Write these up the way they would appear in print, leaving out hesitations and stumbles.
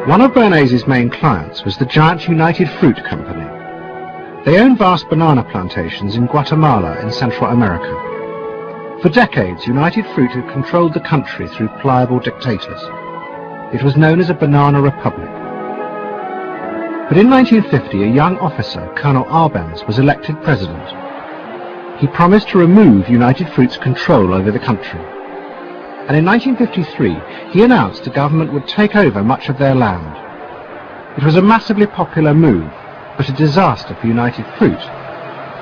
One of Bernays' main clients was the giant United Fruit Company. They owned vast banana plantations in Guatemala in Central America. For decades, United Fruit had controlled the country through pliable dictators. It was known as a banana republic. But in 1950, a young officer, Colonel Arbenz, was elected president. He promised to remove United Fruit's control over the country. And in 1953, he announced the government would take over much of their land. It was a massively popular move, but a disaster for United Fruit,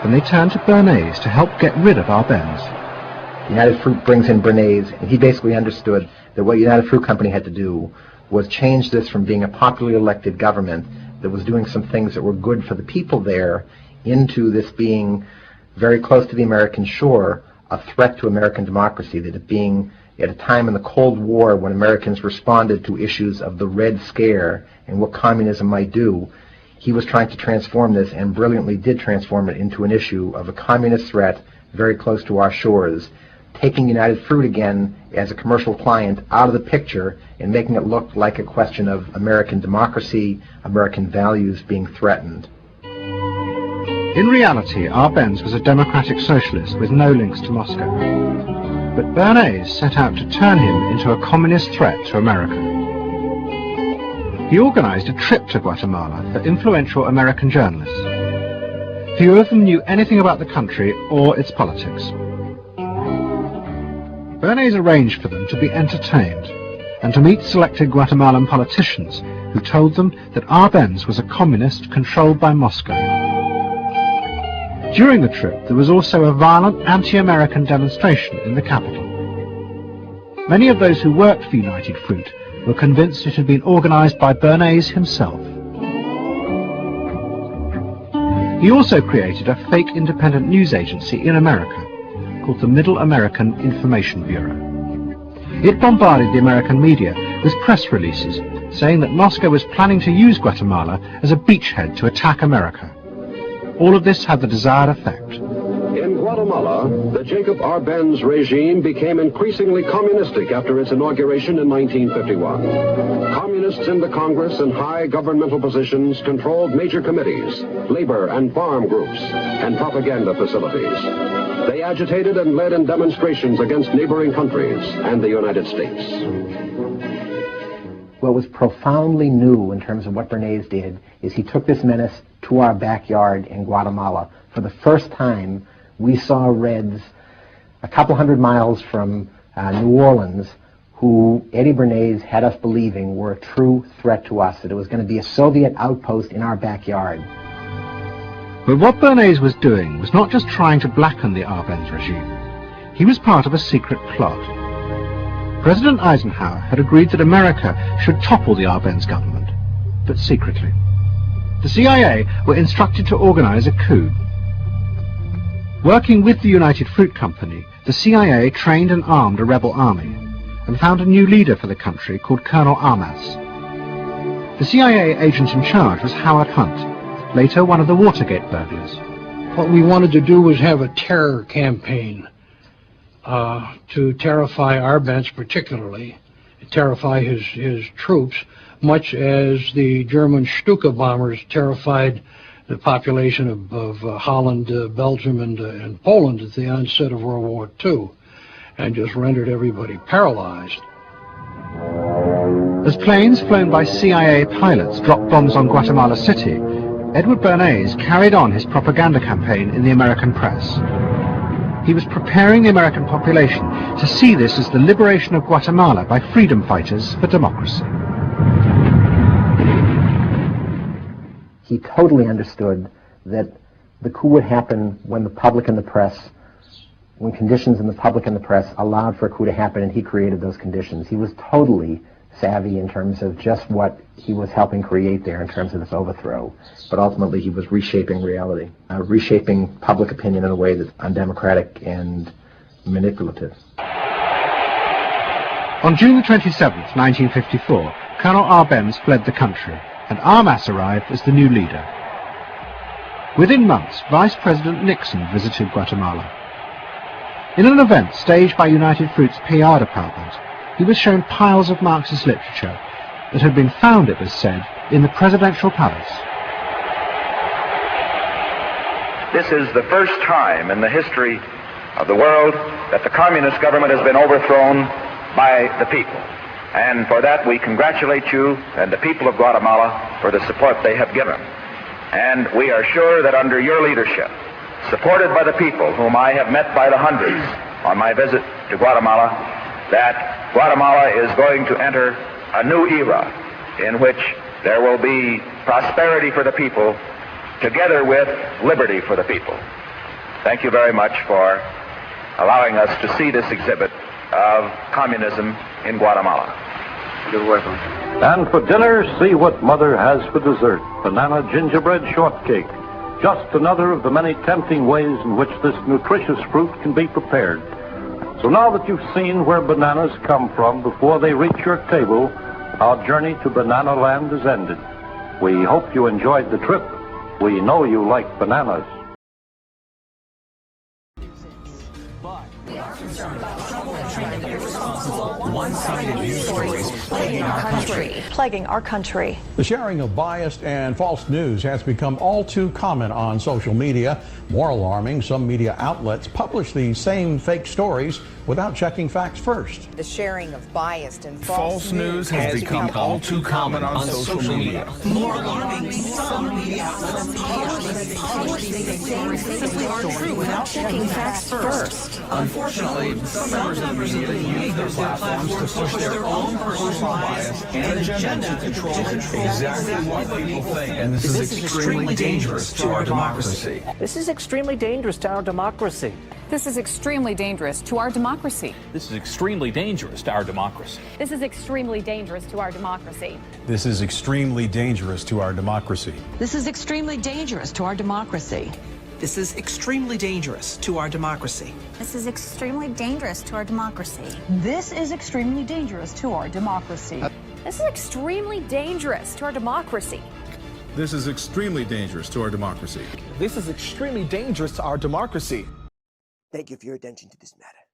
and they turned to Bernays to help get rid of Arbenz. United Fruit brings in Bernays, and he basically understood that what United Fruit Company had to do was change this from being a popularly elected government that was doing some things that were good for the people there into this being very close to the American shore, a threat to American democracy, that it being at a time in the Cold War when Americans responded to issues of the Red Scare and what communism might do. He was trying to transform this, and brilliantly did transform it into an issue of a communist threat very close to our shores, taking United Fruit again as a commercial client out of the picture and making it look like a question of American democracy, American values being threatened. In reality, Arbenz was a democratic socialist with no links to Moscow. But Bernays set out to turn him into a communist threat to America. He organized a trip to Guatemala for influential American journalists. Few of them knew anything about the country or its politics. Bernays arranged for them to be entertained and to meet selected Guatemalan politicians who told them that Arbenz was a communist controlled by Moscow. During the trip, there was also a violent anti-American demonstration in the capital. Many of those who worked for United Fruit were convinced it had been organized by Bernays himself. He also created a fake independent news agency in America called the Middle American Information Bureau. It bombarded the American media with press releases saying that Moscow was planning to use Guatemala as a beachhead to attack America. All of this had the desired effect. In Guatemala, the Jacob Arbenz regime became increasingly communistic after its inauguration in 1951. Communists in the Congress and high governmental positions controlled major committees, labor and farm groups, and propaganda facilities. They agitated and led in demonstrations against neighboring countries and the United States. What was profoundly new in terms of what Bernays did is he took this menace to our backyard in Guatemala. For the first time, we saw Reds a couple hundred miles from New Orleans who Eddie Bernays had us believing were a true threat to us, that it was going to be a Soviet outpost in our backyard. But what Bernays was doing was not just trying to blacken the Arbenz regime. He was part of a secret plot. President Eisenhower had agreed that America should topple the Arbenz government, but secretly. The CIA were instructed to organize a coup. Working with the United Fruit Company, the CIA trained and armed a rebel army and found a new leader for the country called Colonel Armas. The CIA agent in charge was Howard Hunt, later one of the Watergate burglars. What we wanted to do was have a terror campaign to terrify Arbenz particularly, terrify his troops, much as the German Stuka bombers terrified the population of Holland, Belgium, and Poland at the onset of World War II, and just rendered everybody paralyzed. As planes flown by CIA pilots dropped bombs on Guatemala City, Edward Bernays carried on his propaganda campaign in the American press. He was preparing the American population to see this as the liberation of Guatemala by freedom fighters for democracy. He totally understood that the coup would happen when the public and the press, when conditions in the public and the press allowed for a coup to happen, and he created those conditions. He was totally savvy in terms of just what he was helping create there in terms of this overthrow. But ultimately he was reshaping reality, reshaping public opinion in a way that's undemocratic and manipulative. On June 27, 1954, Colonel Arbenz fled the country, and Armas arrived as the new leader. Within months, Vice President Nixon visited Guatemala. In an event staged by United Fruit's PR department, he was shown piles of Marxist literature that had been found, it was said, in the presidential palace. This is the first time in the history of the world that the communist government has been overthrown by the people. And for that we congratulate you and the people of Guatemala for the support they have given. And we are sure that under your leadership, supported by the people whom I have met by the hundreds on my visit to Guatemala, that Guatemala is going to enter a new era in which there will be prosperity for the people together with liberty for the people. Thank you very much for allowing us to see this exhibit of communism in Guatemala. You're welcome. And for dinner, see what Mother has for dessert. Banana gingerbread shortcake. Just another of the many tempting ways in which this nutritious fruit can be prepared. So now that you've seen where bananas come from before they reach your table, our journey to Banana Land is ended. We hope you enjoyed the trip. We know you like bananas. One-sided news stories plaguing our country. The sharing of biased and false news has become all too common on social media. More alarming, some media outlets publish these same fake stories without checking facts first. The sharing of biased and false news has become all too common on social media. More alarming, some media outlets publish these stories simply aren't true without checking facts first. Unfortunately, some members of the media use their platforms to push their own personal bias and agenda to control exactly what people think. And this is extremely dangerous to our democracy. This is extremely dangerous to our democracy. This is extremely dangerous to our democracy. This is extremely dangerous to our democracy. This is extremely dangerous to our democracy. This is extremely dangerous to our democracy. This is extremely dangerous to our democracy. This is extremely dangerous to our democracy. This is extremely dangerous to our democracy. This is extremely dangerous to our democracy. This is extremely dangerous to our democracy. This is extremely dangerous to our democracy. This is extremely dangerous to our democracy. Thank you for your attention to this matter.